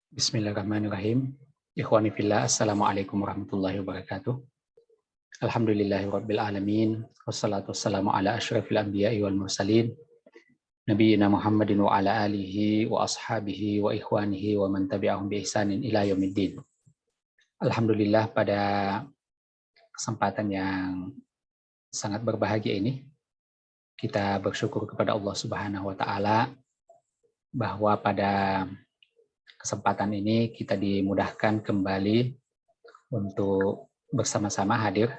Bismillahirrahmanirrahim. Ikhwani fillah, assalamualaikum warahmatullahi wabarakatuh. Alhamdulillahirabbil alamin. Wassalatu wassalamu ala asyrafil anbiya'i wal mursalin. Nabiyina Muhammadin wa ala alihi wa ashabihi wa ikhwanihi wa man tabi'ahum bi ihsanin ila yaumiddin. Alhamdulillah, pada kesempatan yang sangat berbahagia ini kita bersyukur kepada Allah Subhanahu wa taala bahwa pada kesempatan ini kita dimudahkan kembali untuk bersama-sama hadir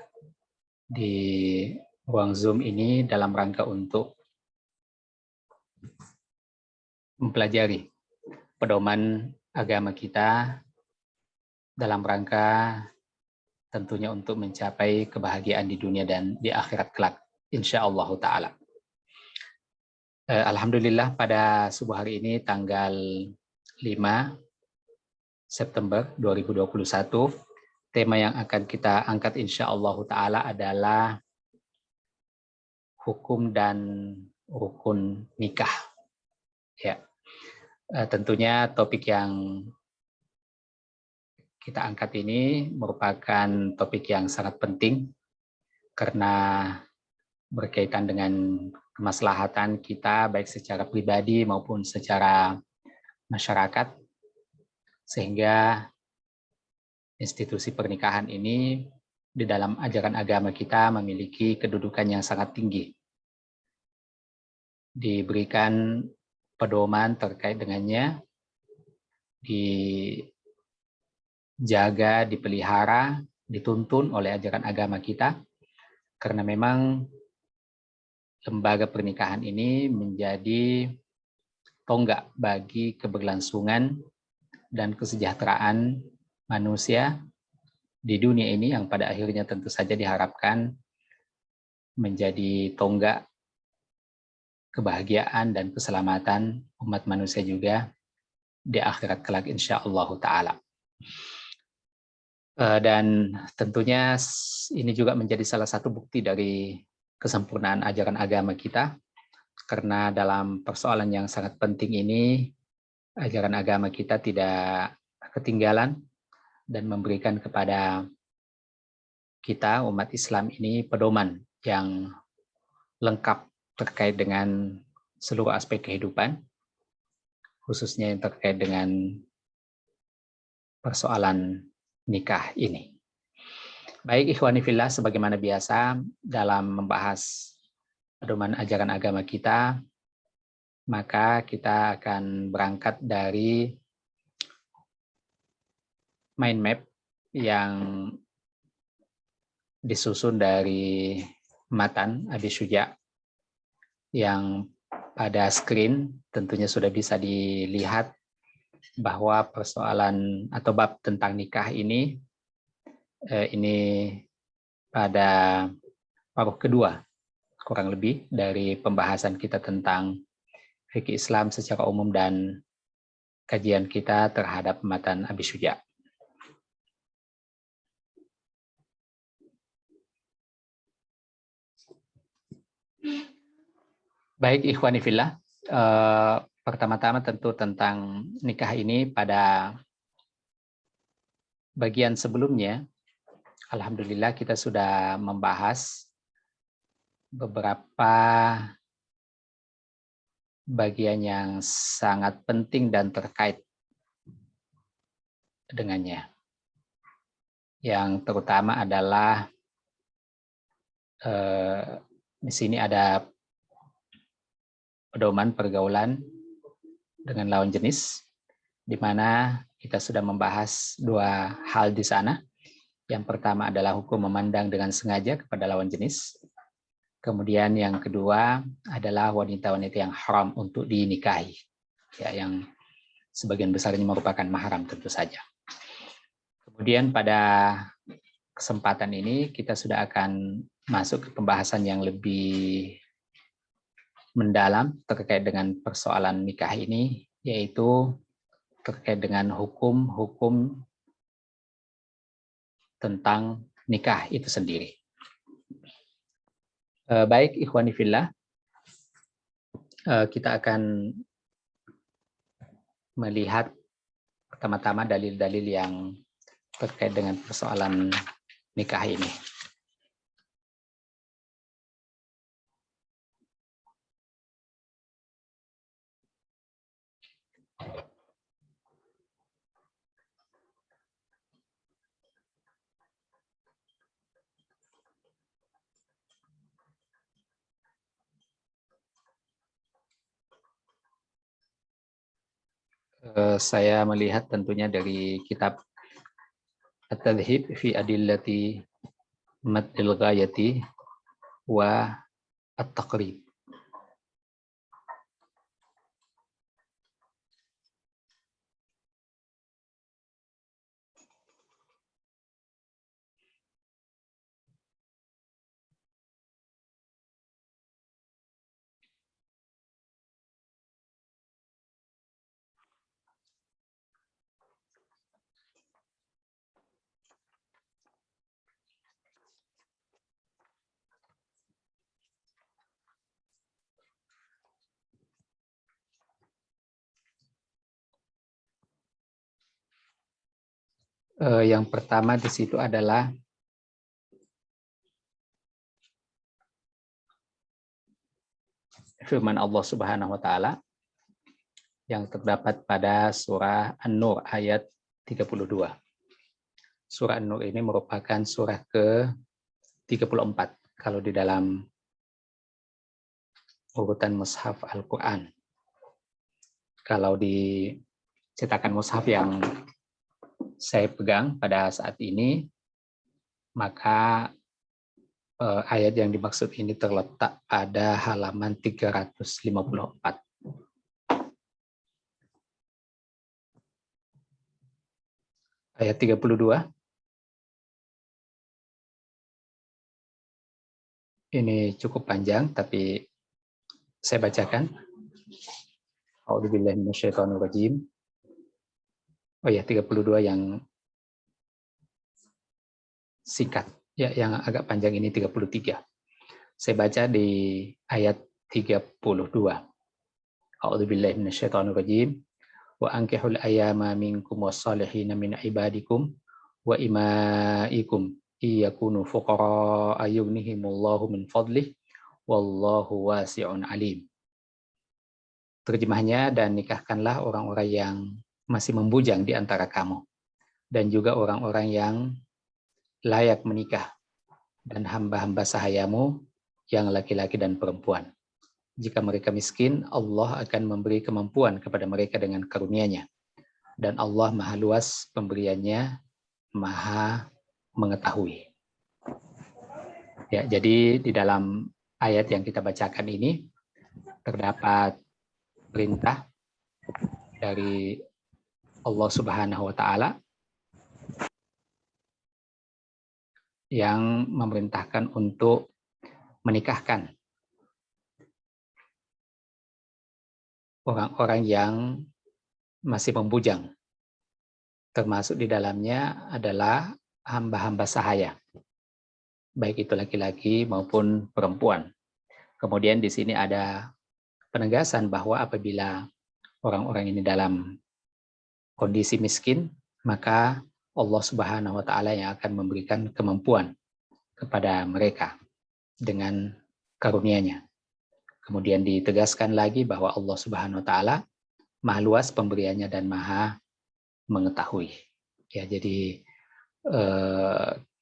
di ruang Zoom ini dalam rangka untuk mempelajari pedoman agama kita dalam rangka tentunya untuk mencapai kebahagiaan di dunia dan di akhirat kelak, insyaallah ta'ala. Alhamdulillah, pada subuh hari ini tanggal 5 September 2021, tema yang akan kita angkat insyaallah ta'ala adalah hukum dan rukun nikah. Ya, tentunya topik yang kita angkat ini merupakan topik yang sangat penting karena berkaitan dengan kemaslahatan kita baik secara pribadi maupun secara masyarakat, sehingga institusi pernikahan ini di dalam ajaran agama kita memiliki kedudukan yang sangat tinggi. Diberikan pedoman terkait dengannya, dijaga, dipelihara, dituntun oleh ajaran agama kita, karena memang lembaga pernikahan ini menjadi tonggak bagi keberlangsungan dan kesejahteraan manusia di dunia ini, yang pada akhirnya tentu saja diharapkan menjadi tonggak kebahagiaan dan keselamatan umat manusia juga di akhirat kelak, insyaallah ta'ala. Dan tentunya ini juga menjadi salah satu bukti dari kesempurnaan ajaran agama kita, karena dalam persoalan yang sangat penting ini ajaran agama kita tidak ketinggalan dan memberikan kepada kita umat Islam ini pedoman yang lengkap terkait dengan seluruh aspek kehidupan, khususnya yang terkait dengan persoalan nikah ini. Baik ikhwani fillah, sebagaimana biasa dalam membahas pedoman ajaran agama kita, maka kita akan berangkat dari mind map yang disusun dari matan Abi Syuja, yang pada screen tentunya sudah bisa dilihat bahwa persoalan atau bab tentang nikah ini pada paruh kedua kurang lebih dari pembahasan kita tentang fikih Islam secara umum dan kajian kita terhadap matan Abi Syuja. Baik ikhwani fillah, pertama-tama tentu tentang nikah ini pada bagian sebelumnya, alhamdulillah kita sudah membahas beberapa bagian yang sangat penting dan terkait dengannya. Yang terutama adalah di sini ada pedoman pergaulan dengan lawan jenis, di mana kita sudah membahas dua hal di sana. Yang pertama adalah hukum memandang dengan sengaja kepada lawan jenis. Kemudian yang kedua adalah wanita-wanita yang haram untuk dinikahi, ya, yang sebagian besar ini merupakan mahram tentu saja. Kemudian pada kesempatan ini kita sudah akan masuk ke pembahasan yang lebih mendalam terkait dengan persoalan nikah ini, yaitu terkait dengan hukum-hukum tentang nikah itu sendiri. Baik ikhwani fillah, kita akan melihat Pertama-tama dalil-dalil yang terkait dengan persoalan nikah ini. Saya melihat tentunya dari kitab At-Tadhib fi Adillati Maddil Ghayati wa At-Taqrib. Yang pertama di situ adalah firman Allah Subhanahu wa taala yang terdapat pada surah An-Nur ayat 32. Surah An-Nur ini merupakan surah ke-34 kalau di dalam urutan mushaf Al-Qur'an. Kalau di cetakan mushaf yang saya pegang pada saat ini, maka ayat yang dimaksud ini terletak pada halaman 354. Ayat 32. Ini cukup panjang, tapi saya bacakan. A'udzubillahi minasyaitonirrajim. Oh ya, 32 yang singkat. Ya, yang agak panjang ini 33. Saya baca di ayat 32. A'udzubillahi minasyaitonirrajim. Wa ankihul ayyama minkum wassalihina min ibadikum wa imaikum iyakunu fuqara ayughnihimullahu min fadlih wallahu wasi'un alim. Terjemahnya, dan nikahkanlah orang-orang yang masih membujang di antara kamu dan juga orang-orang yang layak menikah dan hamba-hamba sahayamu yang laki-laki dan perempuan. Jika mereka miskin, Allah akan memberi kemampuan kepada mereka dengan karunia-Nya. Dan Allah Maha luas pemberiannya, Maha mengetahui. Ya, jadi di dalam ayat yang kita bacakan ini terdapat perintah dari Allah Subhanahu wa taala yang memerintahkan untuk menikahkan orang-orang yang masih membujang. Termasuk di dalamnya adalah hamba-hamba sahaya, baik itu laki-laki maupun perempuan. Kemudian di sini ada penegasan bahwa apabila orang-orang ini dalam kondisi miskin, maka Allah Subhanahu wa taala yang akan memberikan kemampuan kepada mereka dengan karunia-Nya. Kemudian ditegaskan lagi bahwa Allah Subhanahu wa taala Maha luas pemberiannya dan Maha mengetahui. Ya, jadi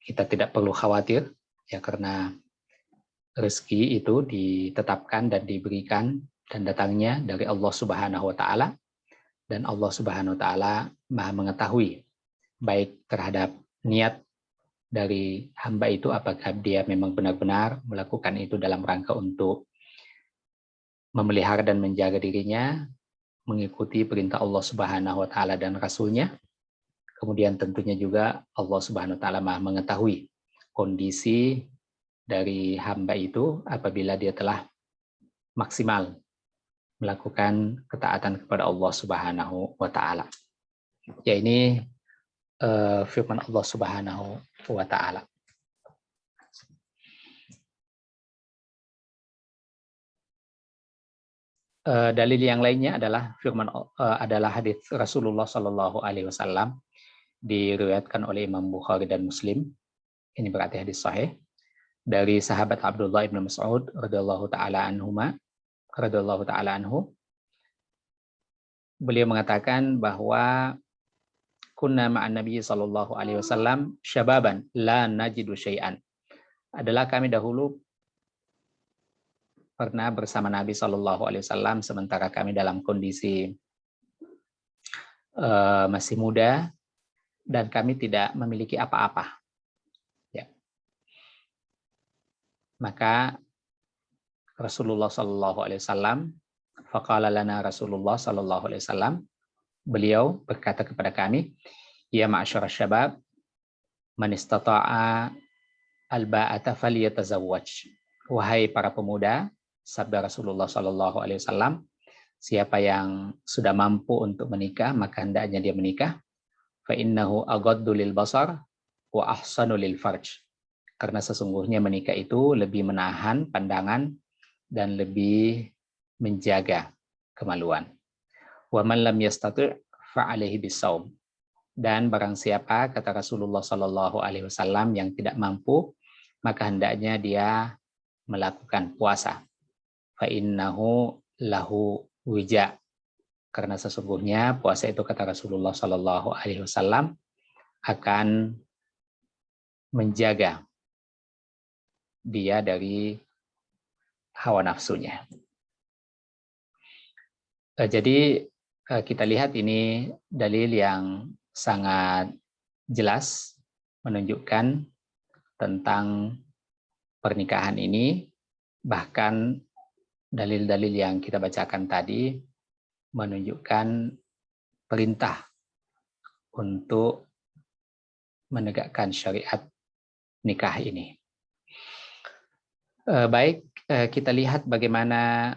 kita tidak perlu khawatir ya, karena rezeki itu ditetapkan dan diberikan dan datangnya dari Allah Subhanahu wa taala, dan Allah Subhanahu wa taala Maha mengetahui baik terhadap niat dari hamba itu, apakah dia memang benar-benar melakukan itu dalam rangka untuk memelihara dan menjaga dirinya, mengikuti perintah Allah Subhanahu wa taala dan Rasul-Nya. Kemudian tentunya juga Allah Subhanahu wa taala Maha mengetahui kondisi dari hamba itu apabila dia telah maksimal melakukan ketaatan kepada Allah Subhanahu wa taala. Ya, ini firman Allah Subhanahu wa taala. Dalil yang lainnya adalah adalah hadis Rasulullah Shallallahu Alaihi Wasallam, diriwayatkan oleh Imam Bukhari dan Muslim. Ini berarti hadis sahih dari sahabat Abdullah ibn Mas'ud radhiyallahu taala anhu. Beliau mengatakan bahwa kunna ma'an Nabi Shallallahu Alaihi Wasallam syababan la najidu syai'an. Adalah kami dahulu pernah bersama Nabi Shallallahu Alaihi Wasallam sementara kami dalam kondisi masih muda dan kami tidak memiliki apa-apa. Ya. Maka Rasulullah Shallallahu Alaihi Wasallam, faqala lana Rasulullah Shallallahu Alaihi Wasallam, beliau berkata kepada kami, ya ma'asyara syabab, man istata'a al-ba'ata falyatazawwaj. Wahai para pemuda, sabda Rasulullah Shallallahu Alaihi Wasallam, siapa yang sudah mampu untuk menikah maka hendaknya dia menikah. Fa innahu aghaddu lil basar wa ahsanu lil farj. Karena sesungguhnya menikah itu lebih menahan pandangan dan lebih menjaga kemaluan. Wa man lam yastati' fa alaihi bisawm. Dan barang siapa, kata Rasulullah Shallallahu Alaihi Wasallam, yang tidak mampu, maka hendaknya dia melakukan puasa. Fa innahu lahu wija. Karena sesungguhnya puasa itu, kata Rasulullah Shallallahu Alaihi Wasallam, akan menjaga dia dari hawa nafsunya. Jadi kita lihat ini dalil yang sangat jelas menunjukkan tentang pernikahan ini. Bahkan dalil-dalil yang kita bacakan tadi menunjukkan perintah untuk menegakkan syariat nikah ini. Baik, kita lihat bagaimana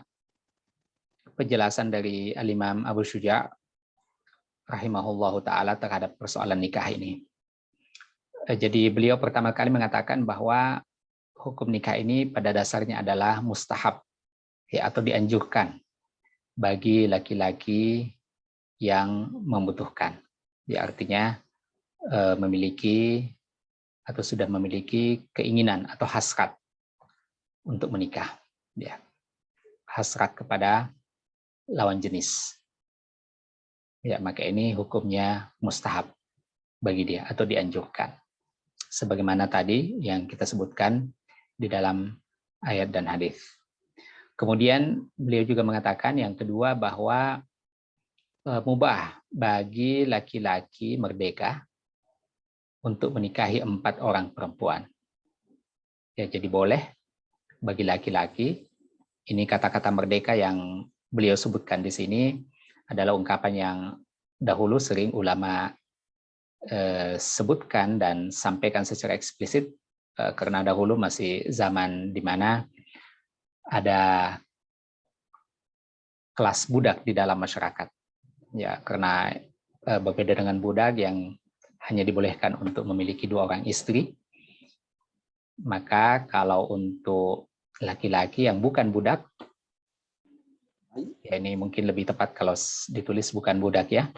penjelasan dari Al-Imam Abu Syuja' rahimahullahu ta'ala terhadap persoalan nikah ini. Jadi beliau pertama kali mengatakan bahwa hukum nikah ini pada dasarnya adalah mustahab, ya, atau dianjurkan bagi laki-laki yang membutuhkan. Ya, artinya memiliki atau sudah memiliki keinginan atau hasrat untuk menikah. Ya. Hasrat kepada lawan jenis. Ya, maka ini hukumnya mustahab bagi dia atau dianjurkan. Sebagaimana tadi yang kita sebutkan di dalam ayat dan hadis. Kemudian beliau juga mengatakan yang kedua bahwa mubah bagi laki-laki merdeka untuk menikahi 4 orang perempuan. Ya, jadi boleh bagi laki-laki. Ini kata-kata merdeka yang beliau sebutkan di sini adalah ungkapan yang dahulu sering ulama sebutkan dan sampaikan secara eksplisit, karena dahulu masih zaman di mana ada kelas budak di dalam masyarakat. Ya, karena berbeda dengan budak yang hanya dibolehkan untuk memiliki 2 orang istri, maka kalau untuk laki-laki yang bukan budak, ya ini mungkin lebih tepat kalau ditulis bukan budak ya,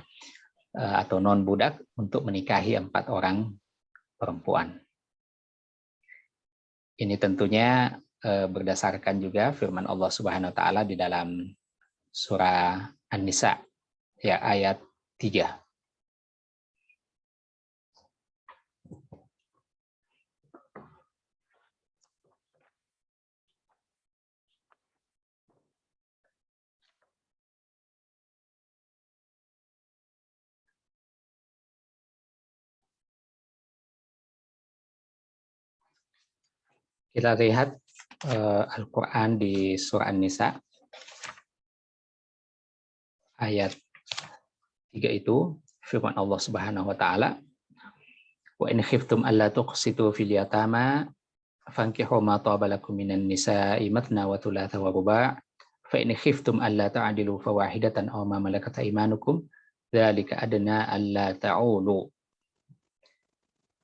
atau non budak, untuk menikahi 4 orang perempuan. Ini tentunya berdasarkan juga firman Allah Subhanahu wa taala di dalam surah An-Nisa ya ayat 3. Kita lihat Al-Quran di surah An-Nisa ayat 3 itu firman Allah Subhanahu wa taala, wa in khiftum alla tuqsitu fil yatama fankihu ma taba lakum minan nisa'i matna wa thulatha wa ruba' fa in khiftum alla ta'dilu fawahidatan aw ma malakat aymanukum dzalika adna alla ta'ulu.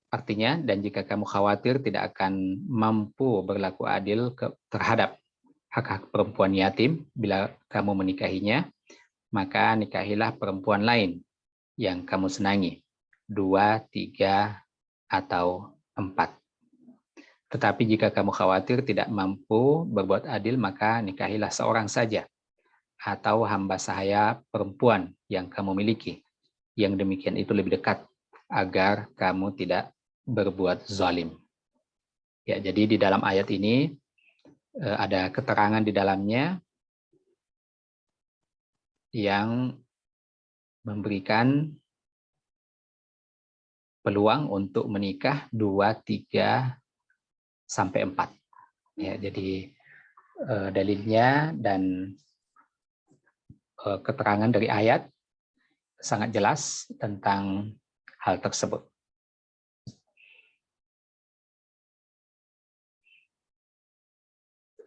Artinya, dan jika kamu khawatir tidak akan mampu berlaku adil terhadap hak-hak perempuan yatim. Bila kamu menikahinya, maka nikahilah perempuan lain yang kamu senangi, 2, 3, atau 4. Tetapi jika kamu khawatir tidak mampu berbuat adil, maka nikahilah seorang saja, atau hamba sahaya perempuan yang kamu miliki. Yang demikian itu lebih dekat, agar kamu tidak berbuat zalim. Ya, jadi di dalam ayat ini ada keterangan di dalamnya yang memberikan peluang untuk menikah 2, 3, sampai 4. Ya, jadi dalilnya dan keterangan dari ayat sangat jelas tentang hal tersebut.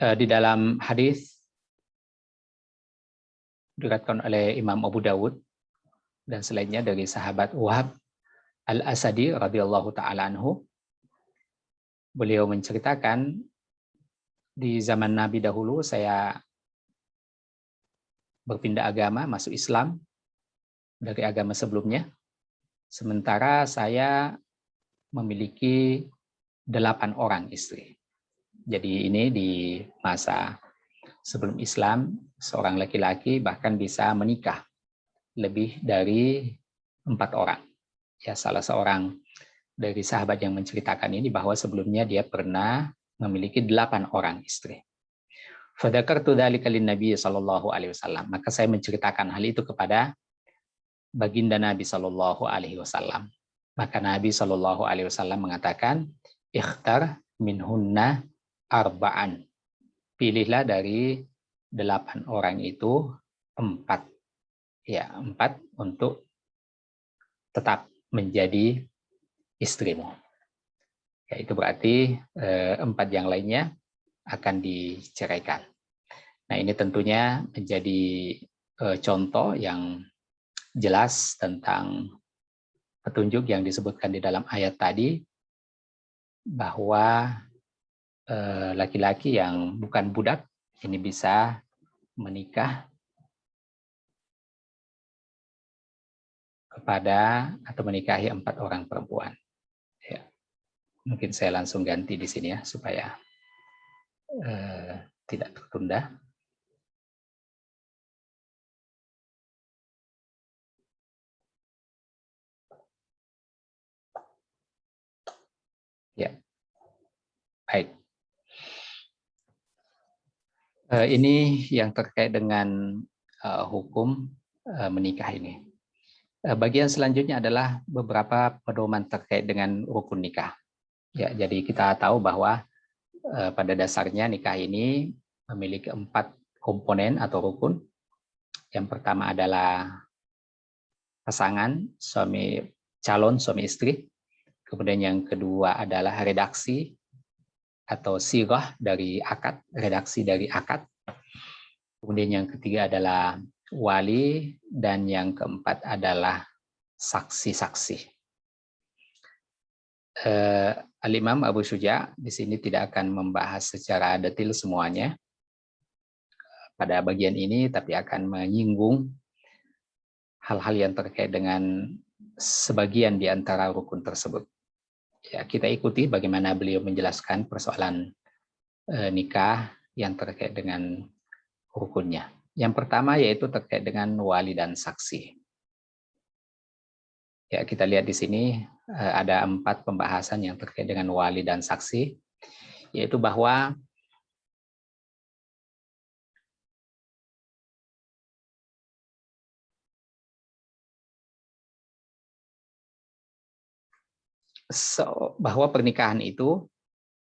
Di dalam hadis diriwayatkan oleh Imam Abu Dawud dan selainnya dari sahabat Wahab Al-Asadi radhiyallahu taala anhu, beliau menceritakan, di zaman Nabi dahulu saya berpindah agama, masuk Islam dari agama sebelumnya, sementara saya memiliki 8 orang istri. Jadi ini di masa sebelum Islam, seorang laki-laki bahkan bisa menikah lebih dari 4 orang. Ya, salah seorang dari sahabat yang menceritakan ini bahwa sebelumnya dia pernah memiliki 8 orang istri. Fadzakartu dzalika lin-nabi sallallahu alaihi wasallam. Maka saya menceritakan hal itu kepada baginda Nabi sallallahu alaihi wasallam. Maka Nabi sallallahu alaihi wasallam mengatakan, "Ikhtar minhunna arba'an." Pilihlah dari 8 orang itu 4. Ya, 4 untuk tetap menjadi istrimu. Ya, itu berarti 4 yang lainnya akan diceraikan. Nah, ini tentunya menjadi contoh yang jelas tentang petunjuk yang disebutkan di dalam ayat tadi, bahwa laki-laki yang bukan budak ini bisa menikah kepada atau menikahi 4 orang perempuan. Ya, mungkin saya langsung ganti di sini ya supaya tidak tertunda. Ya, baik. Ini yang terkait dengan hukum menikah ini. Bagian selanjutnya adalah beberapa pedoman terkait dengan rukun nikah. Ya, jadi kita tahu bahwa pada dasarnya nikah ini memiliki 4 komponen atau rukun. Yang pertama adalah pasangan, calon suami istri. Kemudian yang kedua adalah redaksi atau sirah dari akad, redaksi dari akad. Kemudian yang ketiga adalah wali, dan yang keempat adalah saksi-saksi. Al-Imam Abu Syuja di sini tidak akan membahas secara detail semuanya pada bagian ini, tapi akan menyinggung hal-hal yang terkait dengan sebagian di antara rukun tersebut. Ya, kita ikuti bagaimana beliau menjelaskan persoalan nikah yang terkait dengan rukunnya. Yang pertama yaitu terkait dengan wali dan saksi. Ya, kita lihat di sini ada 4 pembahasan yang terkait dengan wali dan saksi, yaitu bahwa bahwa pernikahan itu,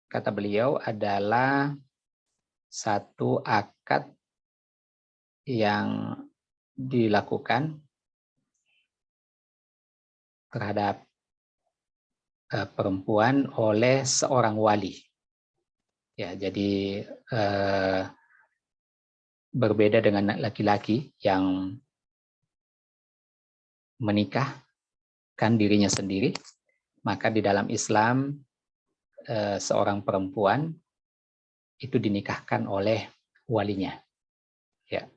kata beliau, adalah satu akad yang dilakukan terhadap perempuan oleh seorang wali. Ya, jadi berbeda dengan laki-laki yang menikahkan dirinya sendiri, maka di dalam Islam seorang perempuan itu dinikahkan oleh walinya. Ya,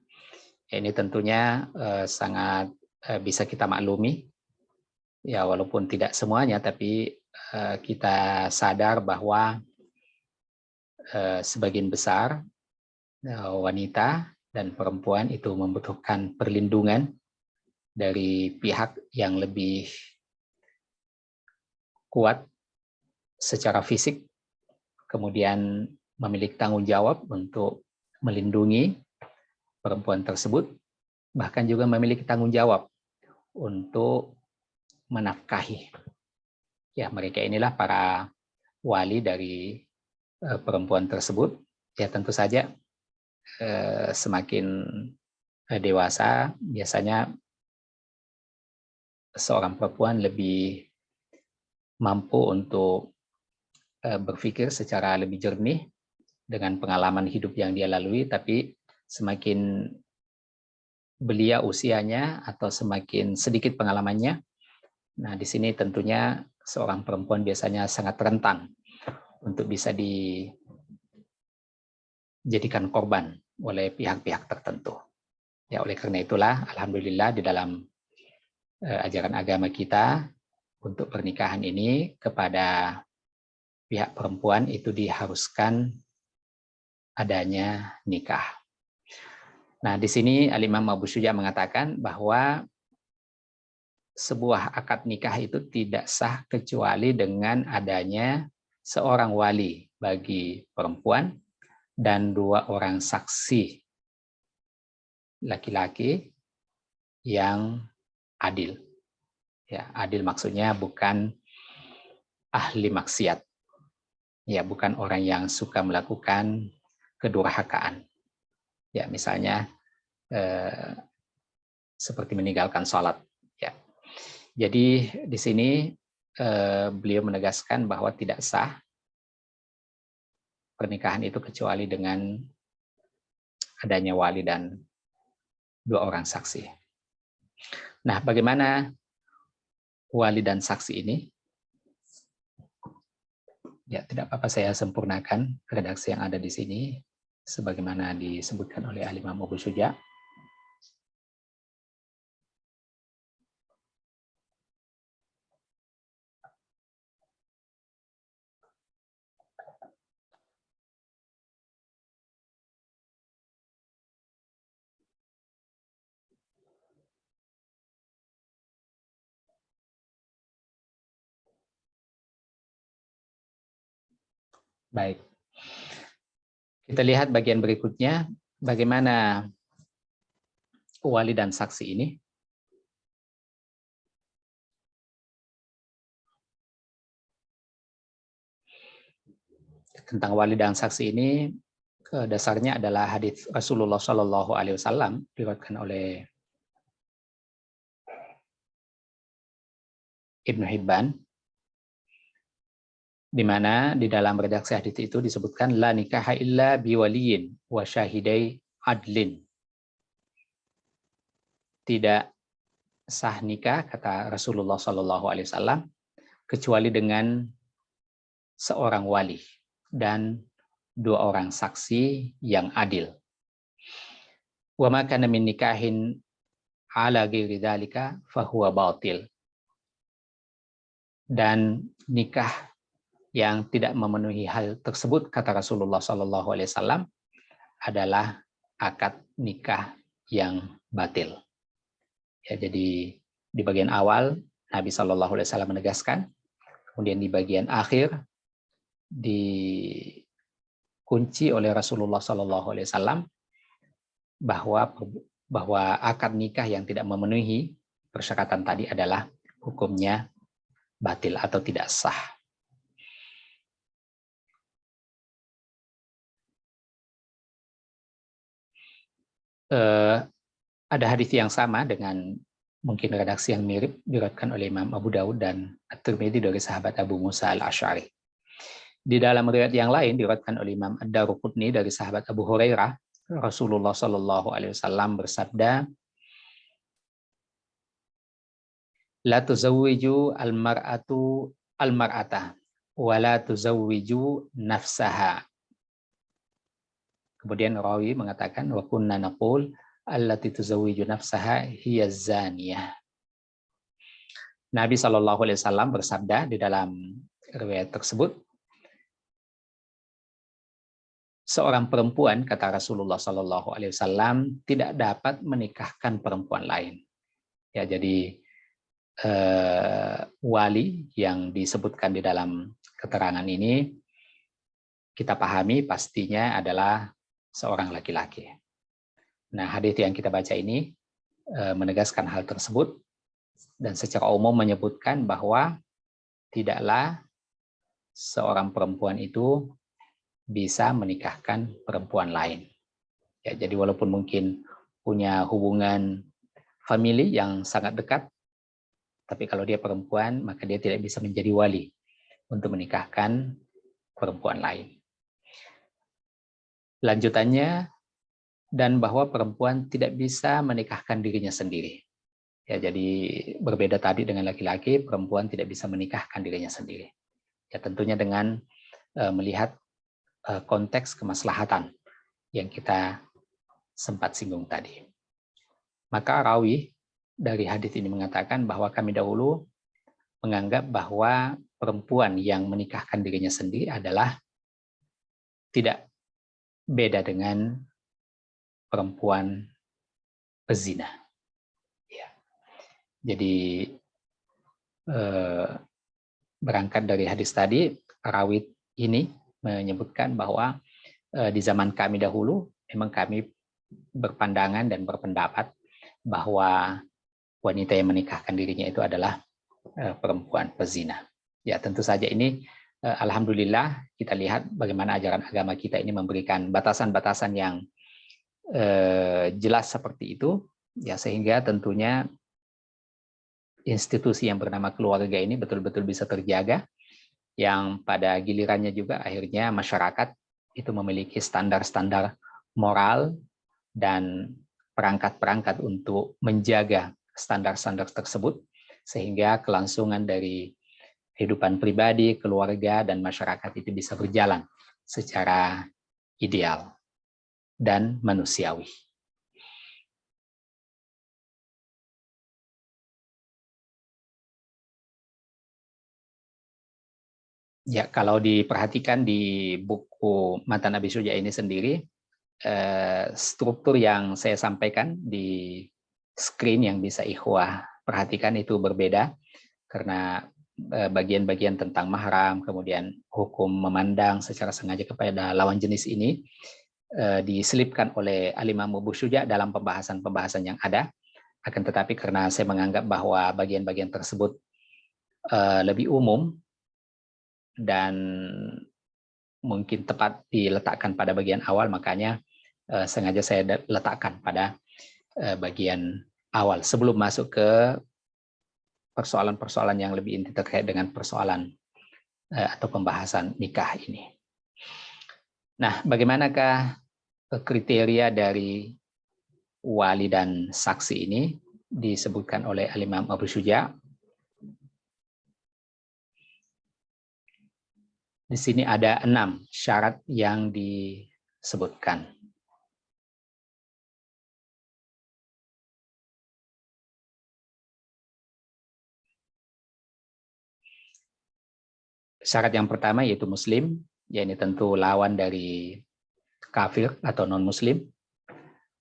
ini tentunya sangat bisa kita maklumi. Ya, walaupun tidak semuanya, tapi kita sadar bahwa sebagian besar wanita dan perempuan itu membutuhkan perlindungan dari pihak yang lebih kuat secara fisik, kemudian memiliki tanggung jawab untuk melindungi perempuan tersebut, bahkan juga memiliki tanggung jawab untuk menafkahi. Ya, mereka inilah para wali dari perempuan tersebut. Ya, tentu saja semakin dewasa, biasanya seorang perempuan lebih mampu untuk berpikir secara lebih jernih dengan pengalaman hidup yang dia lalui, tapi semakin belia usianya atau semakin sedikit pengalamannya, nah di sini tentunya seorang perempuan biasanya sangat rentan untuk bisa dijadikan korban oleh pihak-pihak tertentu. Ya, oleh karena itulah, alhamdulillah di dalam ajaran agama kita untuk pernikahan ini kepada pihak perempuan itu diharuskan adanya nikah. Nah, di sini Al-Imam Abu Syuja mengatakan bahwa sebuah akad nikah itu tidak sah kecuali dengan adanya seorang wali bagi perempuan dan 2 orang saksi laki-laki yang adil. Ya, adil maksudnya bukan ahli maksiat. Ya, bukan orang yang suka melakukan kedurhakaan. Ya, misalnya seperti meninggalkan sholat. Ya. Jadi di sini beliau menegaskan bahwa tidak sah pernikahan itu kecuali dengan adanya wali dan 2 orang saksi. Nah, bagaimana wali dan saksi ini? Ya, tidak apa-apa saya sempurnakan redaksi yang ada di sini sebagaimana disebutkan oleh Al-Imam Abu Syuja. Baik. Kita lihat bagian berikutnya, bagaimana wali dan saksi ini. Tentang wali dan saksi ini, dasarnya adalah hadis Rasulullah Shallallahu Alaihi Wasallam diriwayatkan oleh Ibnu Hibban, di mana di dalam redaksi hadis itu disebutkan la nikaha illa biwaliyin wa syahidai adlin. Tidak sah nikah, kata Rasulullah Shallallahu Alaihi Wasallam, kecuali dengan seorang wali dan 2 orang saksi yang adil. Wa ma kana min nikahin ala ghairi dzalika fahuwa batil. Dan nikah yang tidak memenuhi hal tersebut, kata Rasulullah SAW, adalah akad nikah yang batil. Ya, jadi di bagian awal Nabi SAW menegaskan, kemudian di bagian akhir dikunci oleh Rasulullah SAW bahwa akad nikah yang tidak memenuhi persyaratan tadi adalah hukumnya batil atau tidak sah. Ada hadis yang sama dengan mungkin redaksi yang mirip diriwayatkan oleh Imam Abu Daud dan At-Tirmidzi dari sahabat Abu Musa Al-Asy'ari. Di dalam riwayat yang lain diriwayatkan oleh Imam Ad-Daruqutni dari sahabat Abu Hurairah, Rasulullah Shallallahu Alaihi Wasallam bersabda, la tuzawwiju al-mar'atu al-mar'ata wa la tuzawwiju nafsaha. Kemudian rawi mengatakan wa kunna naqul allati tuzawwiju nafsaha hiya zaniyah. Nabi SAW bersabda di dalam riwayat tersebut, seorang perempuan, kata Rasulullah SAW, tidak dapat menikahkan perempuan lain. Ya, jadi wali yang disebutkan di dalam keterangan ini kita pahami pastinya adalah seorang laki-laki. Nah, hadis yang kita baca ini menegaskan hal tersebut dan secara umum menyebutkan bahwa tidaklah seorang perempuan itu bisa menikahkan perempuan lain. Ya, jadi walaupun mungkin punya hubungan famili yang sangat dekat, tapi kalau dia perempuan, maka dia tidak bisa menjadi wali untuk menikahkan perempuan lain. Lanjutannya, dan bahwa perempuan tidak bisa menikahkan dirinya sendiri. Ya, jadi berbeda tadi dengan laki-laki, perempuan tidak bisa menikahkan dirinya sendiri. Ya, tentunya dengan melihat konteks kemaslahatan yang kita sempat singgung tadi. Maka rawi dari hadis ini mengatakan bahwa kami dahulu menganggap bahwa perempuan yang menikahkan dirinya sendiri adalah tidak beda dengan perempuan pezina. Ya. Jadi berangkat dari hadis tadi, rawi ini menyebutkan bahwa di zaman kami dahulu memang kami berpandangan dan berpendapat bahwa wanita yang menikahkan dirinya itu adalah perempuan pezina. Ya, tentu saja ini alhamdulillah kita lihat bagaimana ajaran agama kita ini memberikan batasan-batasan yang jelas seperti itu, ya, sehingga tentunya institusi yang bernama keluarga ini betul-betul bisa terjaga, yang pada gilirannya juga akhirnya masyarakat itu memiliki standar-standar moral dan perangkat-perangkat untuk menjaga standar-standar tersebut, sehingga kelangsungan dari kehidupan pribadi, keluarga, dan masyarakat itu bisa berjalan secara ideal dan manusiawi. Ya, kalau diperhatikan di buku Matan Abi Syuja ini sendiri, struktur yang saya sampaikan di screen yang bisa ikhwah perhatikan itu berbeda, karena bagian-bagian tentang mahram, kemudian hukum memandang secara sengaja kepada lawan jenis ini diselipkan oleh Al-Imam Abu Syuja dalam pembahasan-pembahasan yang ada. Akan tetapi karena saya menganggap bahwa bagian-bagian tersebut lebih umum dan mungkin tepat diletakkan pada bagian awal, makanya sengaja saya letakkan pada bagian awal sebelum masuk ke persoalan-persoalan yang lebih inti terkait dengan persoalan atau pembahasan nikah ini. Nah, bagaimanakah kriteria dari wali dan saksi ini disebutkan oleh Al-Imam Abu Syuja. Di sini ada 6 syarat yang disebutkan. Syarat yang pertama yaitu muslim, ya ini tentu lawan dari kafir atau non-muslim.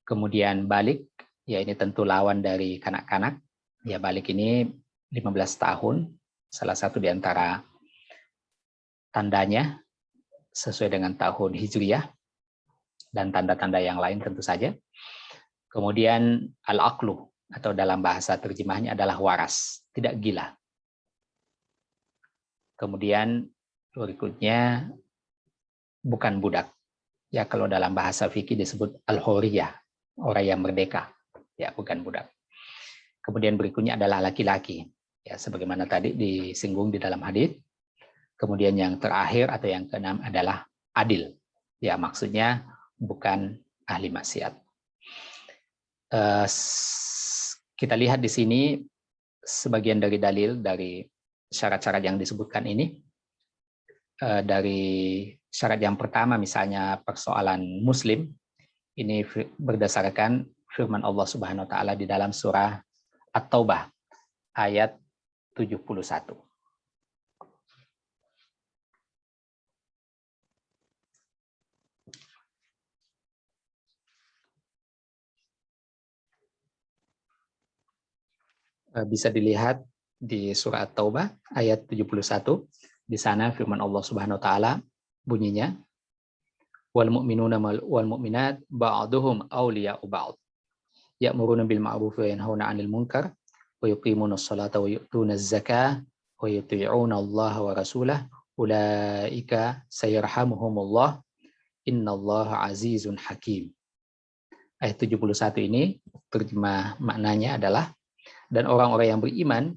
Kemudian balik, ya ini tentu lawan dari kanak-kanak. Ya, balik ini 15 tahun, salah satu di antara tandanya sesuai dengan tahun Hijriyah, dan tanda-tanda yang lain tentu saja. Kemudian al-aqlu, atau dalam bahasa terjemahnya adalah waras, tidak gila. Kemudian berikutnya bukan budak. Ya, kalau dalam bahasa fikih disebut al-huriyah, orang yang merdeka. Ya, bukan budak. Kemudian berikutnya adalah laki-laki. Ya, sebagaimana tadi disinggung di dalam hadis. Kemudian yang terakhir atau yang keenam adalah adil. Ya, maksudnya bukan ahli maksiat. Kita lihat di sini sebagian dari dalil dari syarat-syarat yang disebutkan ini. Dari syarat yang pertama misalnya persoalan muslim, ini berdasarkan firman Allah Subhanahu wa taala di dalam surah At-Taubah ayat 71. Bisa dilihat di surah At-Taubah ayat 71. Di sana firman Allah Subhanahu wa taala bunyinya, wal mu'minuna wal mu'minat ba'duhum awliya'u ba'd. Ya'muruna bil ma'ruf wa yanhauna 'anil munkar wa yuqimuna sholata wa yu'tuna zakah wa yuti'una Allah wa rasulah ulaika sayarhamuhumullah innallaha azizun hakim. Ayat 71 ini terjemah maknanya adalah, dan orang-orang yang beriman,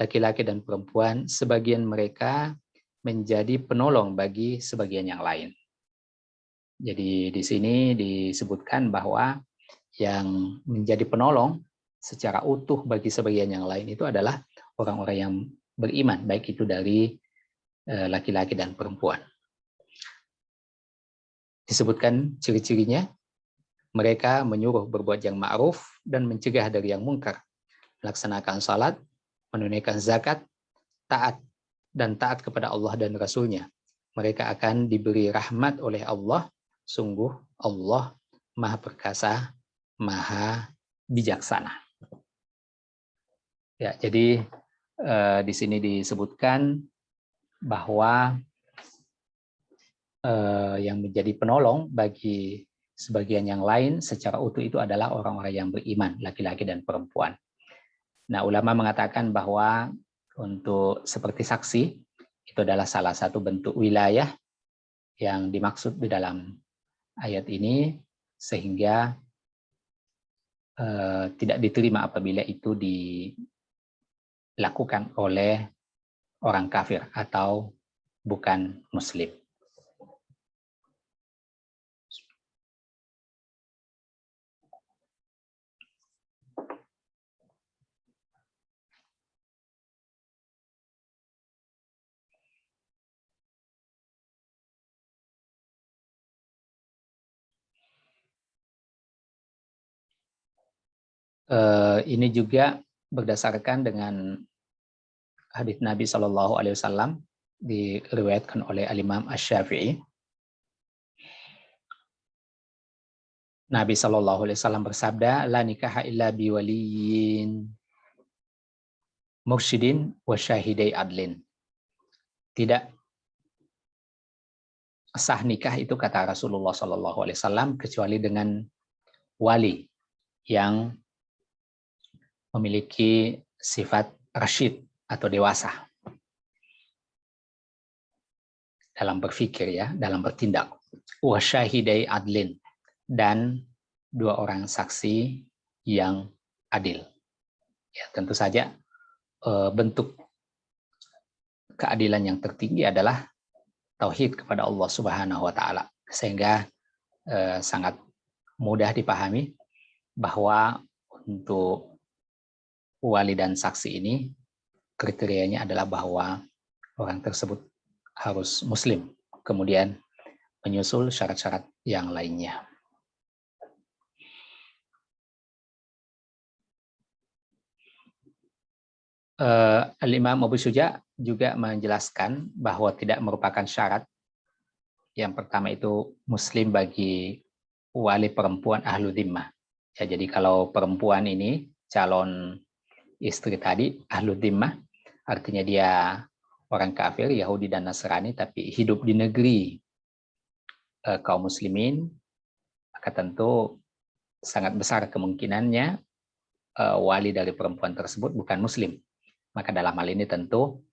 laki-laki dan perempuan, sebagian mereka menjadi penolong bagi sebagian yang lain. Jadi di sini disebutkan bahwa yang menjadi penolong secara utuh bagi sebagian yang lain itu adalah orang-orang yang beriman, baik itu dari laki-laki dan perempuan. Disebutkan ciri-cirinya, mereka menyuruh berbuat yang ma'ruf dan mencegah dari yang mungkar, melaksanakan salat, menunaikan zakat, taat kepada Allah dan Rasul-Nya. Mereka akan diberi rahmat oleh Allah. Sungguh Allah Maha Perkasa, Maha Bijaksana. Ya, jadi di sini disebutkan bahwa yang menjadi penolong bagi sebagian yang lain secara utuh itu adalah orang-orang yang beriman, laki-laki dan perempuan. Nah, ulama mengatakan bahwa untuk seperti saksi, itu adalah salah satu bentuk wilayah yang dimaksud di dalam ayat ini, sehingga tidak diterima apabila itu dilakukan oleh orang kafir atau bukan muslim. Ini juga berdasarkan dengan hadits Nabi Shallallahu Alaihi Wasallam, diriwayatkan oleh Al-Imam Asy-Syafi'i. Nabi Shallallahu Alaihi Wasallam bersabda, la nikaha illa biwaliyin mursyidin wa syahidai adlin. Tidak sah nikah itu, kata Rasulullah Shallallahu Alaihi Wasallam, kecuali dengan wali yang memiliki sifat rasyid atau dewasa dalam berpikir, ya, dalam bertindak. Wa syahidai adlin, dan dua orang saksi yang adil. Ya, tentu saja bentuk keadilan yang tertinggi adalah tauhid kepada Allah Subhanahu wa taala, sehingga sangat mudah dipahami bahwa untuk wali dan saksi ini kriterianya adalah bahwa orang tersebut harus muslim, kemudian menyusul syarat-syarat yang lainnya. Al-Imam Abu Syuja juga menjelaskan bahwa tidak merupakan syarat. Yang pertama itu muslim bagi wali perempuan ahlu dhimmah. Ya, jadi kalau perempuan ini calon istri tadi ahlu dhimmah, artinya dia orang kafir, Yahudi dan Nasrani, tapi hidup di negeri kaum muslimin, maka tentu sangat besar kemungkinannya wali dari perempuan tersebut bukan muslim. Maka dalam hal ini tentu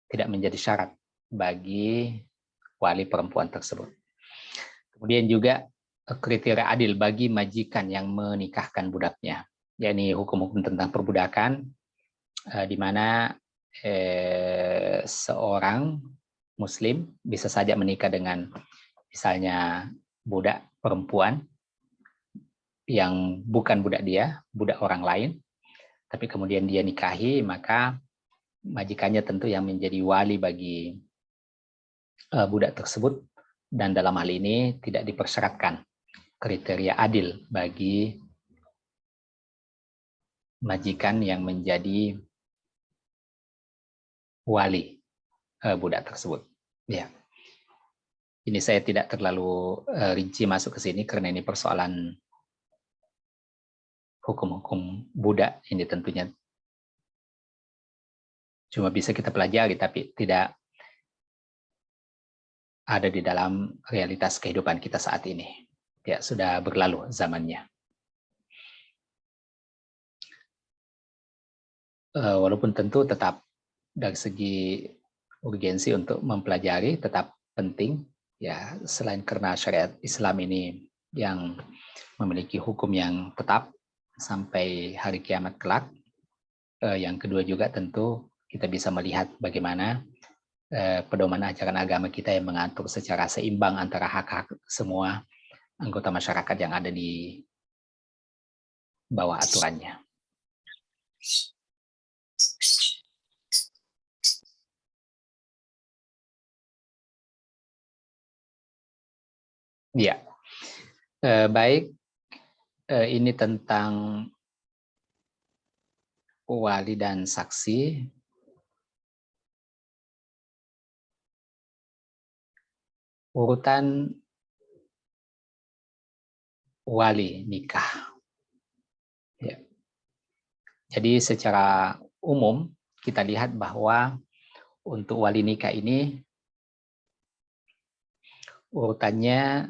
tidak menjadi syarat bagi wali perempuan tersebut. Kemudian juga kriteria adil bagi majikan yang menikahkan budaknya, yakni hukum-hukum tentang perbudakan, di mana seorang muslim bisa saja menikah dengan misalnya budak perempuan yang bukan budak dia, budak orang lain, tapi kemudian dia nikahi, maka majikannya tentu yang menjadi wali bagi budak tersebut, dan dalam hal ini tidak dipersyaratkan kriteria adil bagi majikan yang menjadi wali budak tersebut. Ya, ini saya tidak terlalu rinci masuk ke sini karena ini persoalan hukum-hukum budak. Ini tentunya cuma bisa kita pelajari, tapi tidak ada di dalam realitas kehidupan kita saat ini. Ya, sudah berlalu zamannya. Walaupun tentu tetap dari segi urgensi untuk mempelajari tetap penting, ya, selain karena syariat Islam ini yang memiliki hukum yang tetap sampai hari kiamat kelak. Yang kedua juga tentu kita bisa melihat bagaimana pedoman ajaran agama kita yang mengatur secara seimbang antara hak-hak semua anggota masyarakat yang ada di bawah aturannya. Ya, baik. Ini tentang wali dan saksi. Urutan wali nikah. Ya. Jadi secara umum kita lihat bahwa untuk wali nikah ini urutannya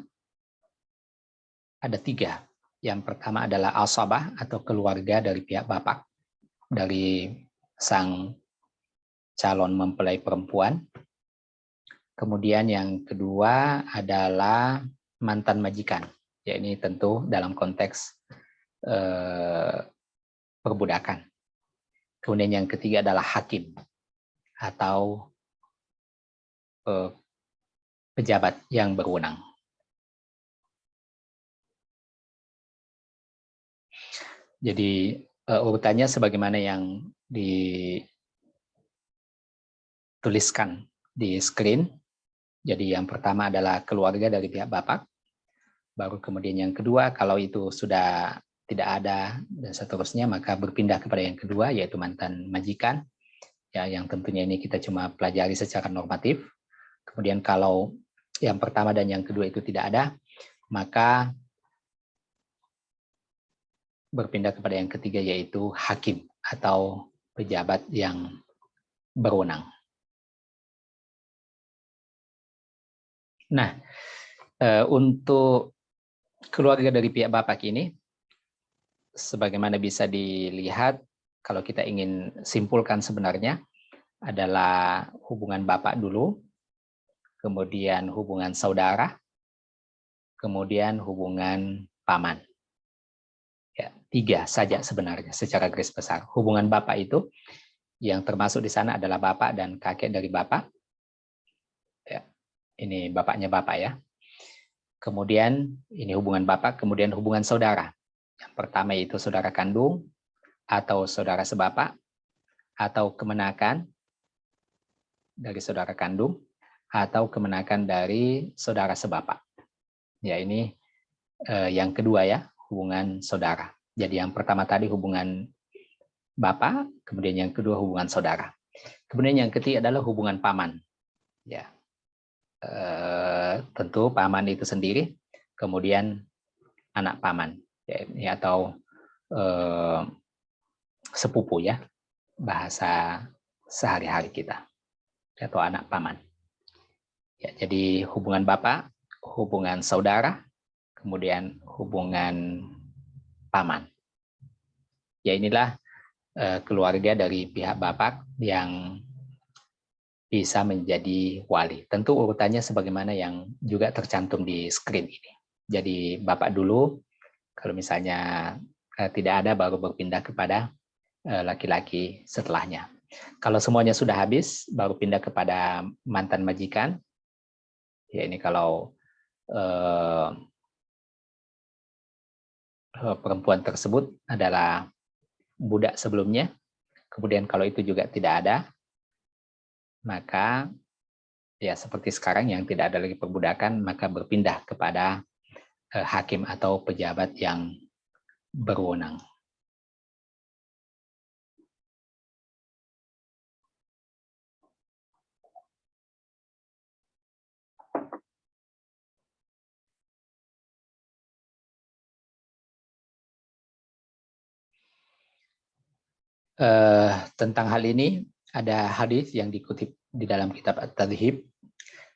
ada 3. Yang pertama adalah asabah atau keluarga dari pihak bapak dari sang calon mempelai perempuan. Kemudian yang kedua adalah mantan majikan. Ya, ini tentu dalam konteks perbudakan. Kemudian yang ketiga adalah hakim atau pejabat yang berwenang. Jadi urutannya sebagaimana yang dituliskan di screen. Jadi yang pertama adalah keluarga dari pihak bapak. Baru kemudian yang kedua, kalau itu sudah tidak ada dan seterusnya, maka berpindah kepada yang kedua, yaitu mantan majikan. Ya, yang tentunya ini kita cuma pelajari secara normatif. Kemudian kalau yang pertama dan yang kedua itu tidak ada, maka berpindah kepada yang ketiga, yaitu hakim atau pejabat yang berwenang. Nah, untuk keluarga dari pihak bapak ini, sebagaimana bisa dilihat, kalau kita ingin simpulkan sebenarnya, adalah hubungan bapak dulu, kemudian hubungan saudara, kemudian hubungan paman. Ya, 3 saja sebenarnya secara garis besar. Hubungan bapak itu yang termasuk di sana adalah bapak dan kakek dari bapak. Ya, ini bapaknya bapak ya. Kemudian ini hubungan bapak, kemudian hubungan saudara. Yang pertama yaitu saudara kandung atau saudara sebapak atau kemenakan dari saudara kandung atau kemenakan dari saudara sebapak. Ya, ini yang kedua ya, hubungan saudara. Jadi yang pertama tadi hubungan bapak, kemudian yang kedua hubungan saudara. Kemudian yang ketiga adalah hubungan paman. Ya, tentu paman itu sendiri, kemudian anak paman, ya, atau sepupu ya, bahasa sehari-hari kita, atau anak paman. Ya, jadi hubungan bapak, hubungan saudara, kemudian hubungan paman. Ya, inilah keluarga dari pihak bapak yang bisa menjadi wali. Tentu urutannya sebagaimana yang juga tercantum di screen ini. Jadi bapak dulu, kalau misalnya tidak ada, baru berpindah kepada laki-laki setelahnya. Kalau semuanya sudah habis, baru pindah kepada mantan majikan. Ya, ini kalau perempuan tersebut adalah budak sebelumnya. Kemudian kalau itu juga tidak ada, maka Ya, seperti sekarang yang tidak ada lagi perbudakan, maka berpindah kepada hakim atau pejabat yang berwenang. Tentang hal ini ada hadis yang dikutip di dalam kitab At-Tadhib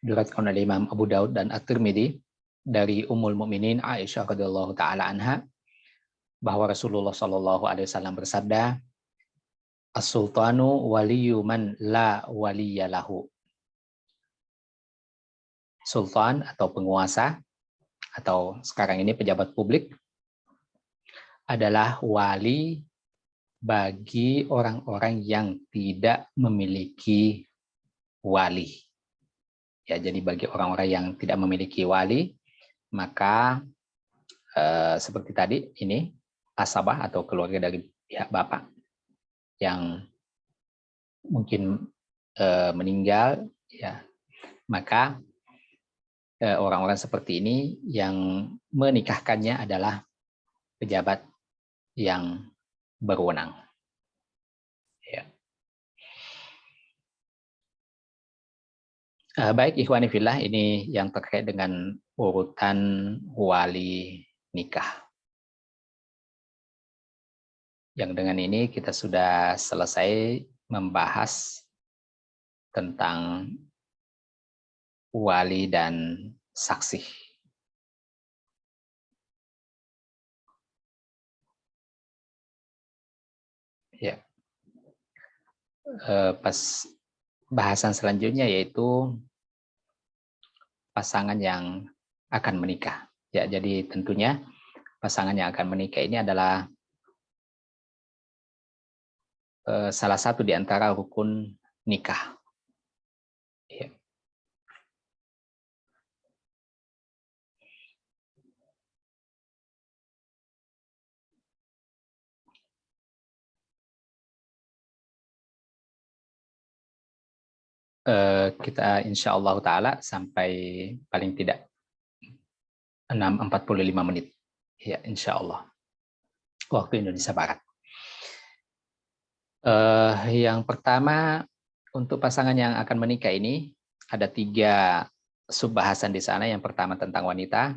diriwayatkan oleh Imam Abu Daud dan At-Tirmidzi dari Ummul Mukminin Aisyah radhiyallahu taala anha bahwa Rasulullah Shallallahu alaihi wasallam bersabda, "As-sultanu waliyyu man la waliyya lahu." Sultan atau penguasa atau sekarang ini pejabat publik adalah wali bagi orang-orang yang tidak memiliki wali. Ya, jadi bagi orang-orang yang tidak memiliki wali, maka seperti tadi ini asabah atau keluarga dari pihak bapak yang mungkin meninggal, ya, maka orang-orang seperti ini yang menikahkannya adalah pejabat yang berwenang. Ya. Baik, ikhwani fillah, ini yang terkait dengan urutan wali nikah. Yang dengan ini kita sudah selesai membahas tentang wali dan saksi. Ya. Pas bahasan selanjutnya yaitu pasangan yang akan menikah. Ya, jadi tentunya pasangan yang akan menikah ini adalah salah satu di antara rukun nikah. Ya. Kita insya Allah Ta'ala sampai paling tidak 6.45 menit. Ya, insya Allah. Waktu Indonesia Barat. Yang pertama, untuk pasangan yang akan menikah ini, ada 3 subbahasan di sana. Yang pertama tentang wanita,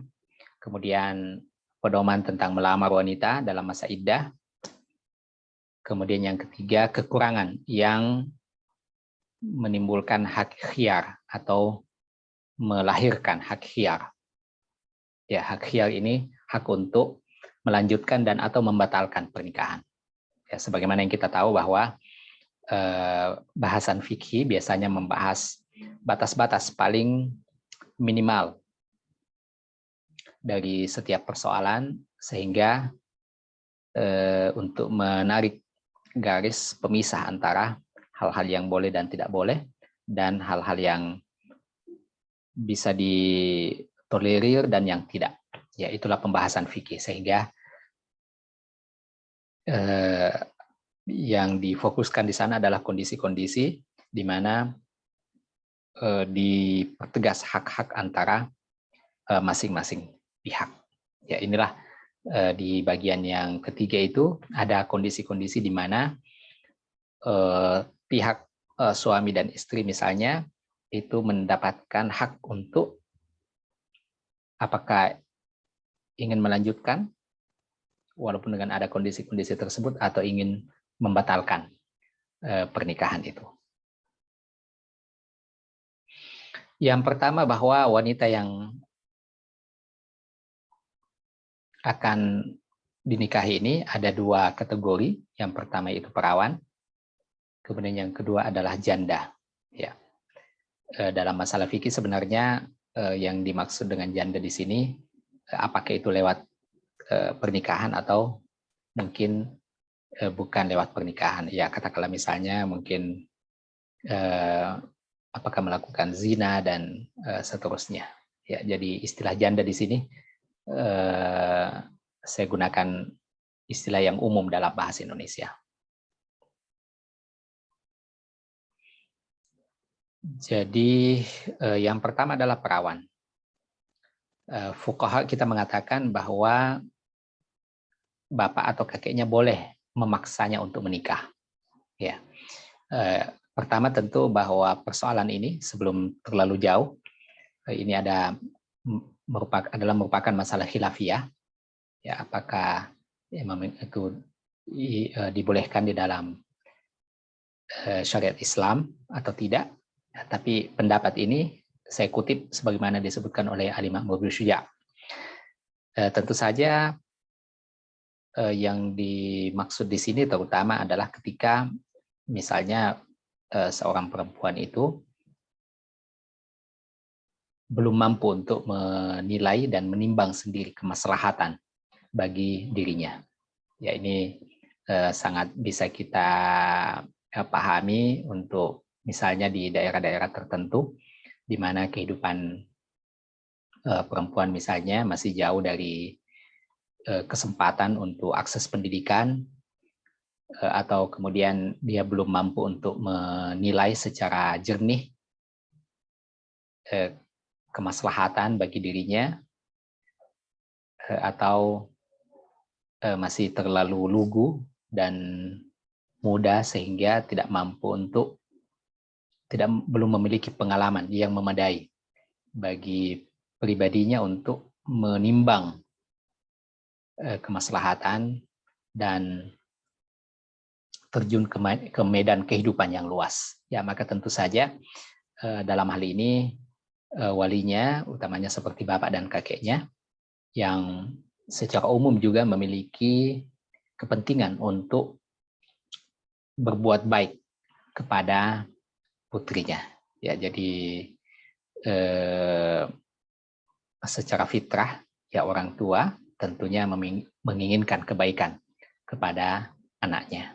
kemudian pedoman tentang melamar wanita dalam masa iddah, kemudian yang ketiga, kekurangan yang menimbulkan hak khiyar atau melahirkan hak khiyar. Ya, hak khiyar ini hak untuk melanjutkan dan atau membatalkan pernikahan. Ya, sebagaimana yang kita tahu bahwa bahasan fikih biasanya membahas batas-batas paling minimal dari setiap persoalan, sehingga untuk menarik garis pemisah antara hal-hal yang boleh dan tidak boleh, dan hal-hal yang bisa ditolerir dan yang tidak. Ya, itulah pembahasan fikih, sehingga yang difokuskan di sana adalah kondisi-kondisi di mana dipertegas hak-hak antara masing-masing pihak. Ya, inilah di bagian yang ketiga itu ada kondisi-kondisi di mana pihak suami dan istri misalnya itu mendapatkan hak untuk apakah ingin melanjutkan walaupun dengan ada kondisi-kondisi tersebut atau ingin membatalkan pernikahan itu. Yang pertama, bahwa wanita yang akan dinikahi ini ada 2 kategori. Yang pertama itu perawan, kemudian yang kedua adalah janda. Ya. Dalam masalah fikih sebenarnya yang dimaksud dengan janda di sini apakah itu lewat pernikahan atau mungkin bukan lewat pernikahan. Ya, katakanlah misalnya mungkin apakah melakukan zina dan seterusnya. Ya, jadi istilah janda di sini saya gunakan istilah yang umum dalam bahasa Indonesia. Jadi yang pertama adalah perawan. Fuqaha kita mengatakan bahwa bapak atau kakeknya boleh memaksanya untuk menikah. Ya, pertama tentu bahwa persoalan ini sebelum terlalu jauh, ini adalah merupakan masalah khilafiyah. Ya, apakah itu dibolehkan di dalam syariat Islam atau tidak? Tapi pendapat ini saya kutip sebagaimana disebutkan oleh Al-Imam Ibnu Syuja'. Tentu saja yang dimaksud di sini terutama adalah ketika misalnya seorang perempuan itu belum mampu untuk menilai dan menimbang sendiri kemaslahatan bagi dirinya. Ya, ini sangat bisa kita pahami untuk misalnya di daerah-daerah tertentu di mana kehidupan perempuan misalnya masih jauh dari kesempatan untuk akses pendidikan, atau kemudian dia belum mampu untuk menilai secara jernih kemaslahatan bagi dirinya, atau masih terlalu lugu dan muda sehingga belum memiliki pengalaman yang memadai bagi pribadinya untuk menimbang kemaslahatan dan terjun ke medan kehidupan yang luas. Ya, maka tentu saja dalam hal ini walinya, utamanya seperti bapak dan kakeknya, yang secara umum juga memiliki kepentingan untuk berbuat baik kepada putrinya. Ya, jadi secara fitrah ya orang tua tentunya menginginkan kebaikan kepada anaknya.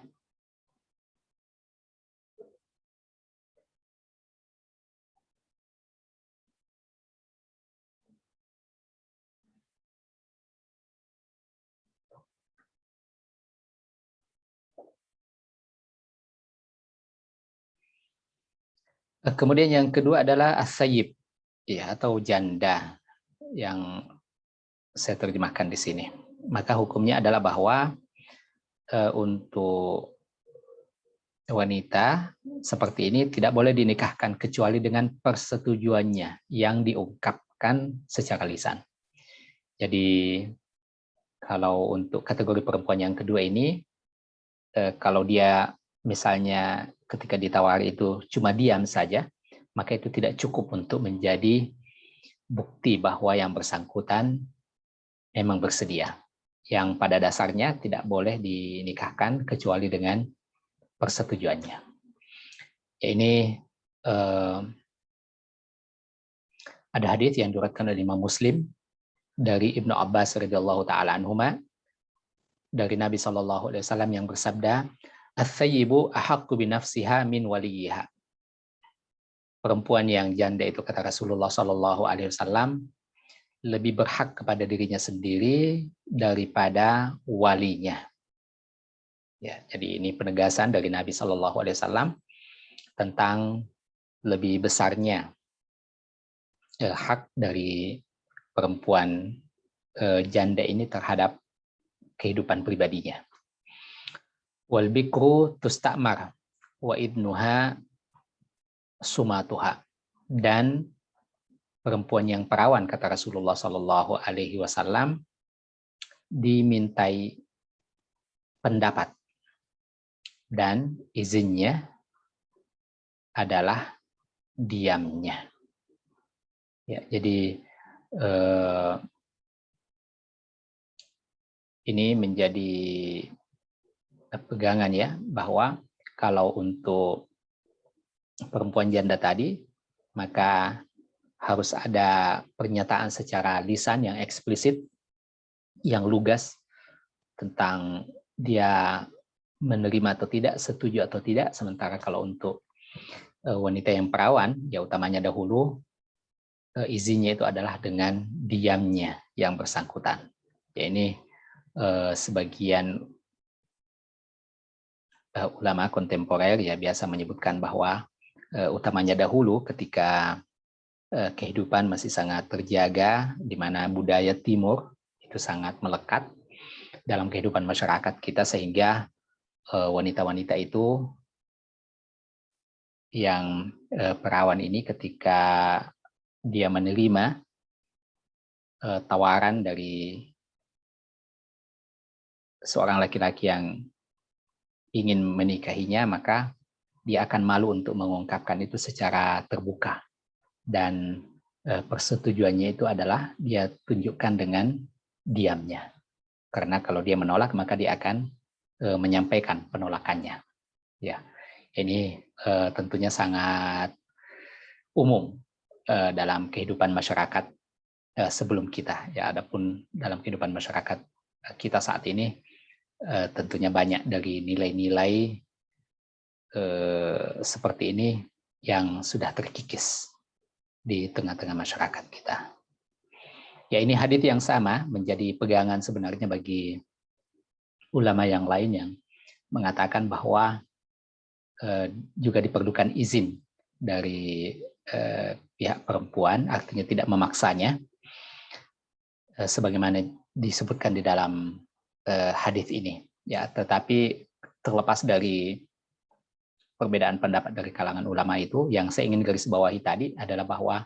Kemudian yang kedua adalah as-sayyib, ya, atau janda yang saya terjemahkan di sini. Maka hukumnya adalah bahwa untuk wanita seperti ini tidak boleh dinikahkan kecuali dengan persetujuannya yang diungkapkan secara lisan. Jadi kalau untuk kategori perempuan yang kedua ini, kalau dia misalnya ketika ditawari itu cuma diam saja, maka itu tidak cukup untuk menjadi bukti bahwa yang bersangkutan memang bersedia. Yang pada dasarnya tidak boleh dinikahkan kecuali dengan persetujuannya. Ya, ini ada hadis yang diriwayatkan oleh Imam Muslim dari Ibnu Abbas radhiyallahu taala anhuma dari Nabi SAW yang bersabda, "Ats-tsayyibu ahaqqu bi nafsiha min waliyiha." Perempuan yang janda itu, kata Rasulullah SAW, lebih berhak kepada dirinya sendiri daripada walinya. Ya, jadi ini penegasan dari Nabi SAW tentang lebih besarnya hak dari perempuan janda ini terhadap kehidupan pribadinya. Wal bikru tustamar wa ibnuha sumatuha. Dan perempuan yang perawan, kata Rasulullah SAW, dimintai pendapat dan izinnya adalah diamnya. Ya, jadi ini menjadi pegangan ya, bahwa kalau untuk perempuan janda tadi, maka harus ada pernyataan secara lisan yang eksplisit, yang lugas tentang dia menerima atau tidak, setuju atau tidak. Sementara kalau untuk wanita yang perawan, ya utamanya dahulu izinnya itu adalah dengan diamnya yang bersangkutan. Ya, ini sebagian ulama kontemporer ya biasa menyebutkan bahwa utamanya dahulu ketika kehidupan masih sangat terjaga, di mana budaya Timur itu sangat melekat dalam kehidupan masyarakat kita, sehingga wanita-wanita itu yang perawan ini ketika dia menerima tawaran dari seorang laki-laki yang ingin menikahinya, maka dia akan malu untuk mengungkapkan itu secara terbuka. Dan persetujuannya itu adalah dia tunjukkan dengan diamnya. Karena kalau dia menolak, maka dia akan menyampaikan penolakannya. Ya, ini tentunya sangat umum dalam kehidupan masyarakat sebelum kita. Ya, adapun dalam kehidupan masyarakat kita saat ini, tentunya banyak dari nilai-nilai seperti ini yang sudah terkikis di tengah-tengah masyarakat kita. Ya, ini hadits yang sama menjadi pegangan sebenarnya bagi ulama yang lain yang mengatakan bahwa juga diperlukan izin dari pihak perempuan, artinya tidak memaksanya, sebagaimana disebutkan di dalam hadits ini. Ya, tetapi terlepas dari perbedaan pendapat dari kalangan ulama itu, yang saya ingin garis bawahi tadi adalah bahwa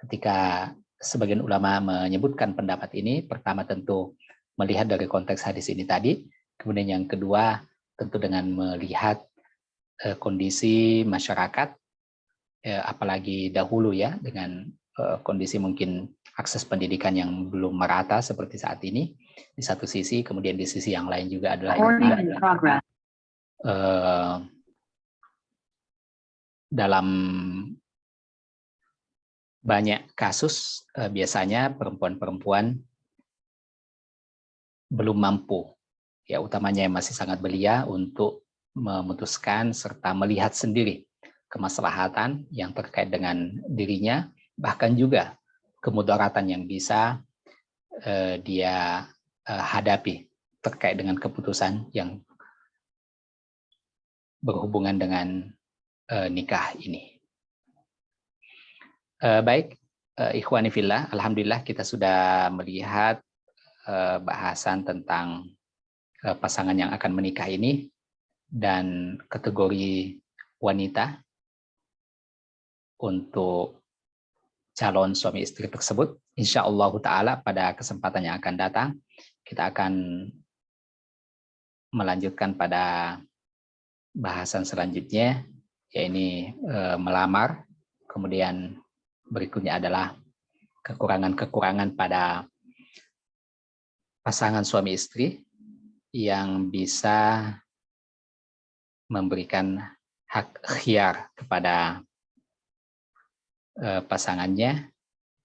ketika sebagian ulama menyebutkan pendapat ini, pertama tentu melihat dari konteks hadis ini tadi, kemudian yang kedua tentu dengan melihat kondisi masyarakat, apalagi dahulu ya, dengan kondisi mungkin akses pendidikan yang belum merata seperti saat ini, di satu sisi, kemudian di sisi yang lain juga adalah dalam banyak kasus biasanya perempuan-perempuan belum mampu, ya utamanya yang masih sangat belia, untuk memutuskan serta melihat sendiri kemaslahatan yang terkait dengan dirinya, bahkan juga kemudaratan yang bisa dia hadapi terkait dengan keputusan yang berhubungan dengan nikah ini. Baik, ikhwani fillah, alhamdulillah kita sudah melihat bahasan tentang pasangan yang akan menikah ini dan kategori wanita untuk calon suami istri tersebut. Insya Allah Ta'ala pada kesempatan yang akan datang kita akan melanjutkan pada bahasan selanjutnya, yaitu melamar, kemudian berikutnya adalah kekurangan-kekurangan pada pasangan suami istri yang bisa memberikan hak khiyar kepada pasangannya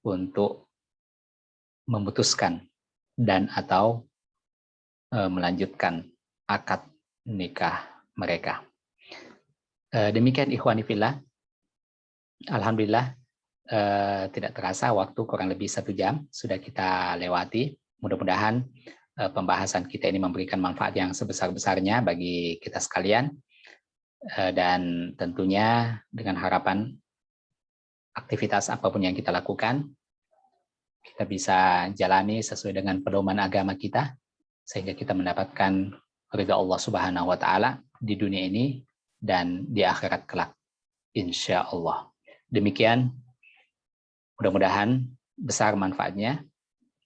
untuk memutuskan dan atau melanjutkan akad nikah mereka. Demikian ikhwani fillah, alhamdulillah tidak terasa waktu kurang lebih 1 jam sudah kita lewati. Mudah-mudahan pembahasan kita ini memberikan manfaat yang sebesar-besarnya bagi kita sekalian, dan tentunya dengan harapan aktivitas apapun yang kita lakukan kita bisa jalani sesuai dengan pedoman agama kita, sehingga kita mendapatkan ridha Allah Subhanahu wa Ta'ala di dunia ini dan di akhirat kelak, insya Allah. Demikian, mudah-mudahan besar manfaatnya.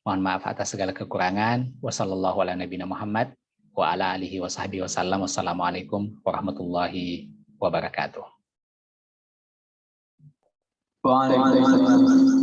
Mohon maaf atas segala kekurangan. Wassallallahu ala nabiyina Muhammad wa ala alihi wa sahbihi wasallam. Wassalamualaikum warahmatullahi wabarakatuh. Waalaikumsalam.